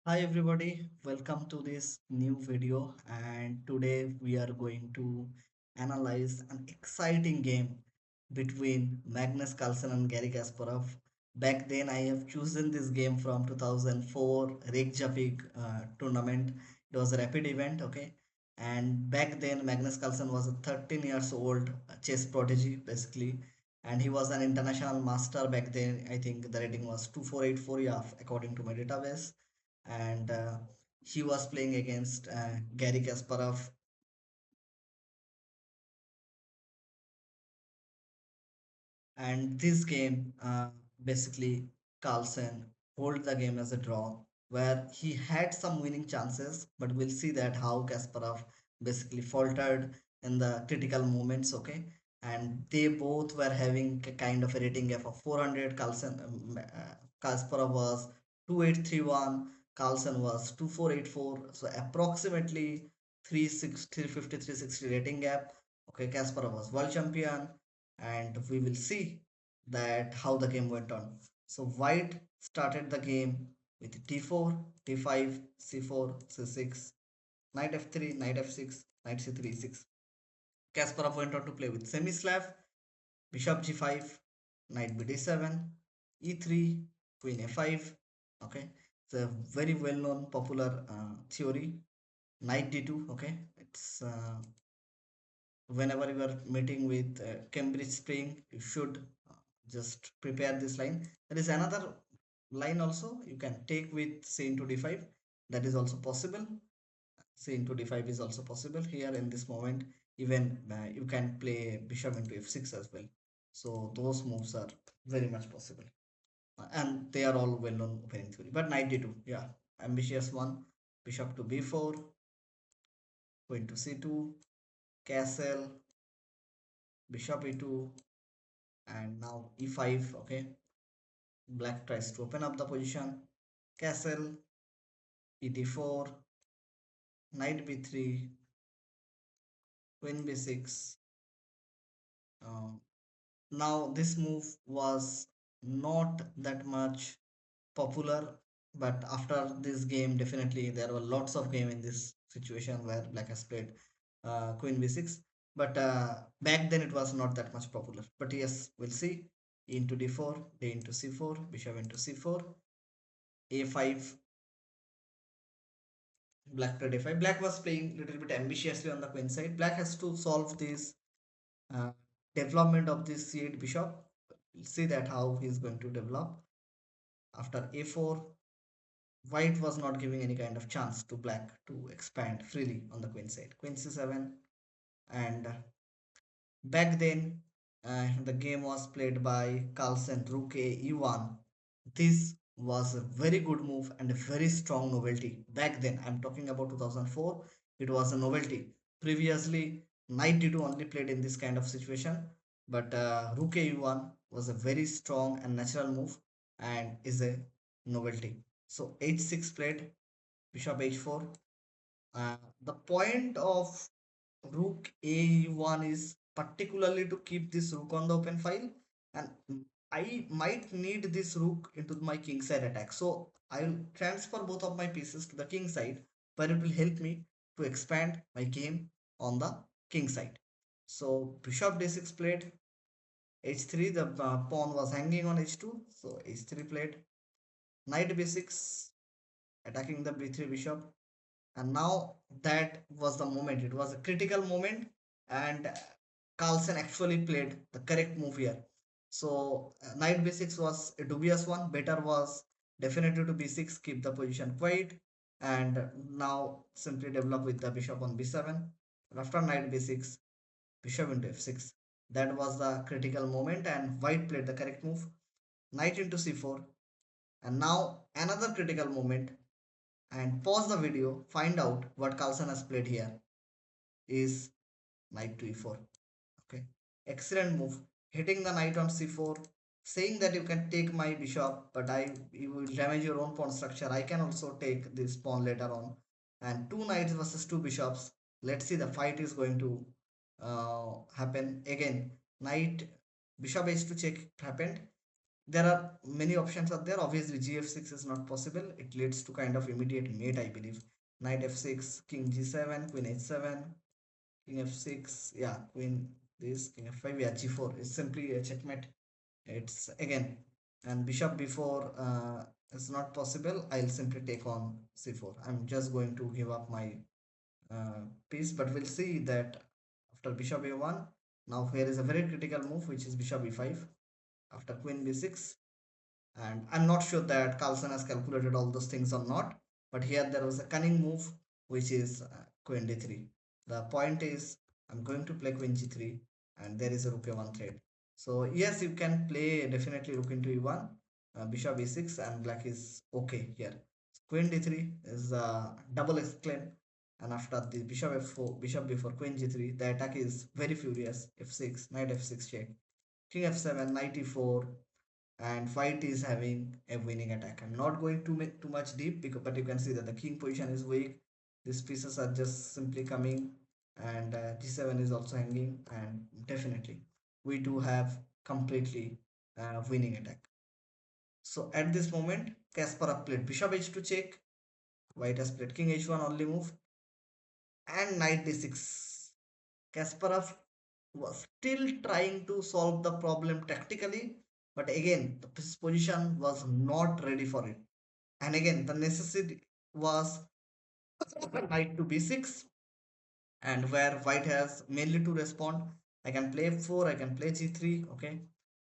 Hi everybody, welcome to this new video, and today we are going to analyze an exciting game between Magnus Carlsen and Garry Kasparov. Back then I have chosen this game from 2004 Reykjavik tournament. It was a rapid event, okay? And back then Magnus Carlsen was a 13 years old chess prodigy basically, and he was an international master back then. I think the rating was 2484, yeah, according to my database. And he was playing against Garry Kasparov. And this game, basically, Carlsen hold the game as a draw, where he had some winning chances, but we'll see that how Kasparov basically faltered in the critical moments. Okay, and they both were having a kind of a rating gap of 400. Kasparov was 2831. Carlsen was 2484. So approximately 360, 350, 360 rating gap. Okay, Kasparov was world champion, and we will see that how the game went on. So white started the game with d4, d5, c4, c6, knight f3, knight f6, knight c3, e6. Kasparov went on to play with semi-slav, bishop g5, knight b d7, e3, queen a5. Okay, it's a very well-known popular theory. Knight d2. Okay, it's whenever you are meeting with Cambridge Spring, you should just prepare this line. There is another line also you can take with c into d5. That is also possible. C into d5 is also possible here in this moment. Even you can play bishop into f6 as well. So those moves are very much possible. And they are all well known opening theory. But knight d2, yeah, ambitious one. Bishop to b4, queen to c2, castle, bishop e2, and now e5. Okay, black tries to open up the position. Castle, e4, knight b3, queen b6. um, Now this move was not that much popular, but after this game definitely there were lots of game in this situation where black has played queen b6. But back then it was not that much popular. But yes, we'll see. E into d4, d into c4, bishop into c4, a5. Black played a5. Black was playing little bit ambitiously on the queen side. Black has to solve this uh, development of this c8 bishop. We'll see that how he's going to develop. After a4, white was not giving any kind of chance to black to expand freely on the queen side. Queen c7, and back then the game was played by Carlsen, rook a e1. This was a very good move and a very strong novelty. Back then, I'm talking about 2004, it was a novelty. Previously, knight d2 only played in this kind of situation, but rook a e1 was a very strong and natural move and is a novelty. So h6 played, bishop h4. The point of rook a1 is particularly to keep this rook on the open file, and I might need this rook into my king side attack. So I will transfer both of my pieces to the king side, where it will help me to expand my game on the king side. So bishop d6 played, h3, the pawn was hanging on h2, so h3 played, knight b6, attacking the b3 bishop. And now that was the moment. It was a critical moment, and Carlsen actually played the correct move here. So knight b6 was a dubious one. Better was definitely to b6, keep the position quiet, and now simply develop with the bishop on b7. After knight b6, bishop into f6. That was the critical moment, and white played the correct move. Knight into c4, and now another critical moment. And pause the video, find out what Carlsen has played here. Is knight to e4. Okay, excellent move, hitting the knight on c4, saying that you can take my bishop, but you will damage your own pawn structure. I can also take this pawn later on. And two knights versus two bishops. Let's see, the fight is going to happen again. Knight, bishop h2 check happened. There are many options are there. Obviously, gf6 is not possible. It leads to kind of immediate mate, I believe. Knight f6, king g7, queen h7, king f6. Yeah, queen this, king f5. Yeah, g4 is simply a checkmate. It's again, and bishop b4 is not possible. I'll simply take on c4. I'm just going to give up my piece, but we'll see that after bishop a1. Now here is a very critical move, which is bishop e5 after queen b6. And I'm not sure that Carlsen has calculated all those things or not, but here there was a cunning move, which is queen d3. The point is, I'm going to play queen g3, and there is a rook a1 threat. So yes, you can play definitely rook into e1, bishop e6, and black is okay here. Queen d3 is a double exclaim, and after the bishop f4, bishop b4, queen g3, the attack is very furious. f6, knight f6 check, king f7, knight e4, and white is having a winning attack. I'm not going to make too much deep because, but you can see that the king position is weak. These pieces are just simply coming, and g7 is also hanging, and definitely we do have completely winning attack. So at this moment, Kasparov played bishop h2 check. White has played king h1 only move, and knight d6. Kasparov was still trying to solve the problem tactically, but again, his position was not ready for it. And again, the necessity was knight to b6, and where white has mainly to respond. I can play f4, I can play g3, okay.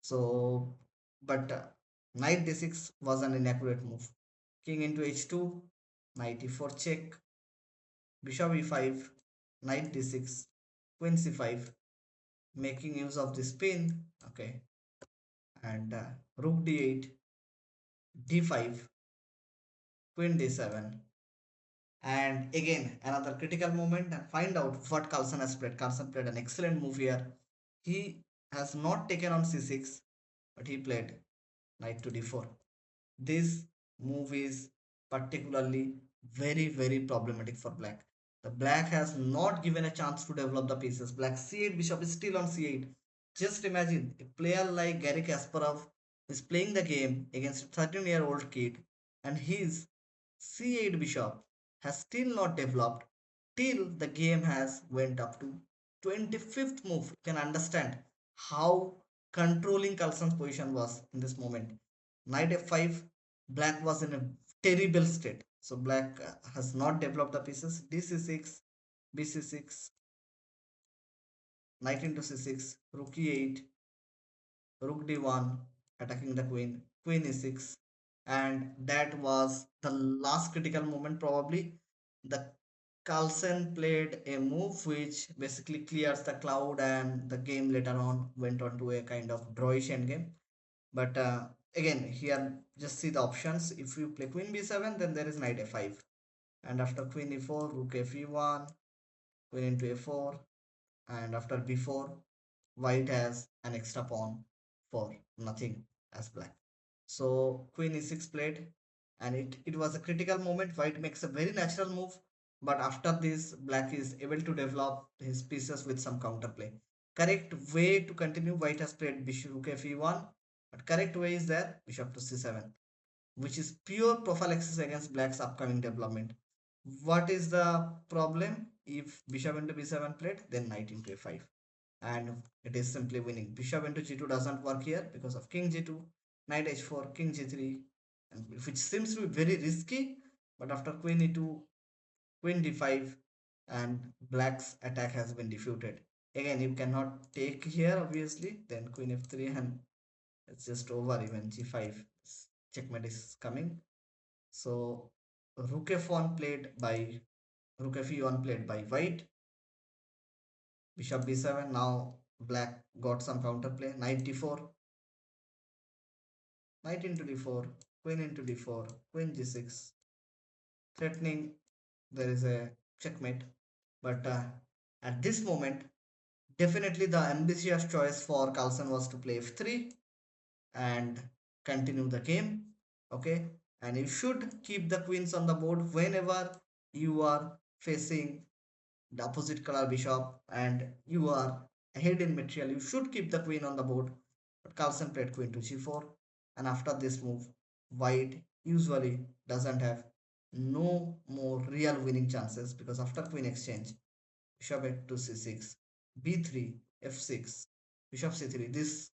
So, but knight d6 was an inaccurate move. King into h2, knight e4 check, bishop e5, knight d6, queen c5, making use of the spin, okay, and rook d8, d5, queen d7, and again another critical moment, and find out what Carlsen has played. Carlsen played an excellent move here. He has not taken on c6, but he played knight to d4. This move is particularly very problematic for black. The black has not given a chance to develop the pieces. Black c8 bishop is still on c8. Just imagine a player like Garry Kasparov is playing the game against a 13-year-old kid, and his c8 bishop has still not developed till the game has went up to 25th move. You can understand how controlling Carlsen's position was in this moment. Knight f5, black was in a terrible state. So black has not developed the pieces. dc6, bc6, knight into c6, rook e8, rook d1, attacking the queen, queen e6, and that was the last critical moment probably. The Carlsen played a move which basically clears the cloud, and the game later on went on to a kind of drawish endgame. But again, here just see the options. If you play queen b7, then there is knight a5, and after queen e4, rook fe1, queen into a4, and after b4, white has an extra pawn for nothing as black. So queen e6 played, and it was a critical moment. White makes a very natural move, but after this, black is able to develop his pieces with some counterplay. Correct way to continue, white has played bishop rook fe1, but correct way is there, bishop to c7, which is pure prophylaxis against black's upcoming development. What is the problem? If bishop into b7 played, then knight into a5, and it is simply winning. Bishop into g2 doesn't work here because of king g2, knight h4, king g3, and which seems to be very risky. But after queen e2, queen d5, and black's attack has been defeated. Again, you cannot take here obviously. Then queen f3, and it's just over. Even g5, checkmate is coming. So rook f1 played by rook fe1 played by white, bishop b7. Now black got some counterplay. Knight d4, knight into d4, queen into d4, queen g6, threatening there is a checkmate. But at this moment, definitely the ambitious choice for Carlsen was to play f3 and continue the game. Okay, and you should keep the queens on the board whenever you are facing the opposite color bishop and you are ahead in material. You should keep the queen on the board. But Carlsen played queen to g4. And after this move, white usually doesn't have no more real winning chances because after queen exchange, bishop to c6, b3, f6, bishop c3. This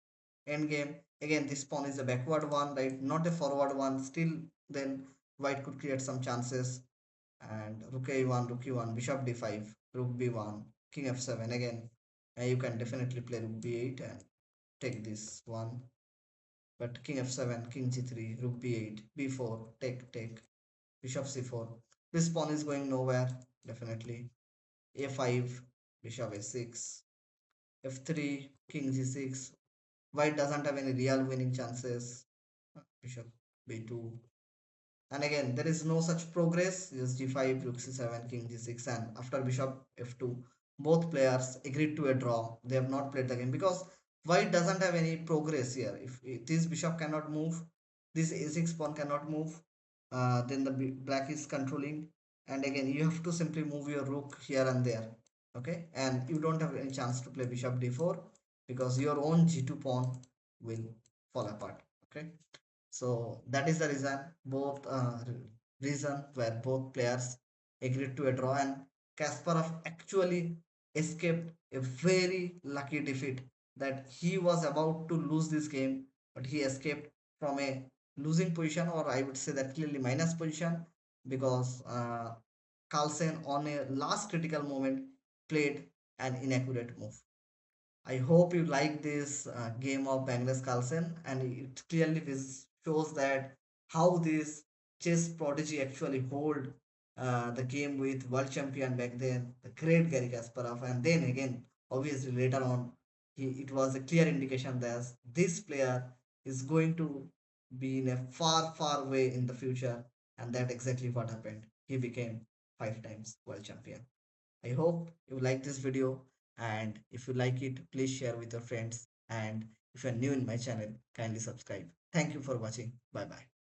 endgame, again, this pawn is a backward one, right? Not a forward one. Still, then white could create some chances. And rook a1, rook e1, bishop d5, rook b1, king f7. Again, you can definitely play rook b8 and take this one. But king f7, king g3, rook b8, b4, take, bishop c4. This pawn is going nowhere, definitely. a5, bishop a6, f3, king g6. White doesn't have any real winning chances. Bishop b2. And again, there is no such progress. Just g5, rook c7, king g6, and after bishop f2, both players agreed to a draw. They have not played the game because white doesn't have any progress here. If this bishop cannot move, this a6 pawn cannot move, then the black is controlling. And again, you have to simply move your rook here and there. Okay, and you don't have any chance to play bishop d4 because your own g2 pawn will fall apart. Okay, so that is the reason where both players agreed to a draw, and Kasparov actually escaped a very lucky defeat that he was about to lose this game, but he escaped from a losing position, or I would say that clearly minus position, because Carlsen on a last critical moment played an inaccurate move. I hope you like this game of Magnus Carlsen, and it clearly shows that how this chess prodigy actually hold the game with world champion back then, the great Garry Kasparov, and then again, obviously later on, it was a clear indication that this player is going to be in a far, far way in the future, and that exactly what happened. He became 5 times world champion. I hope you like this video, and if you like it, please share with your friends, and if you're new in my channel, kindly subscribe. Thank you for watching. Bye bye.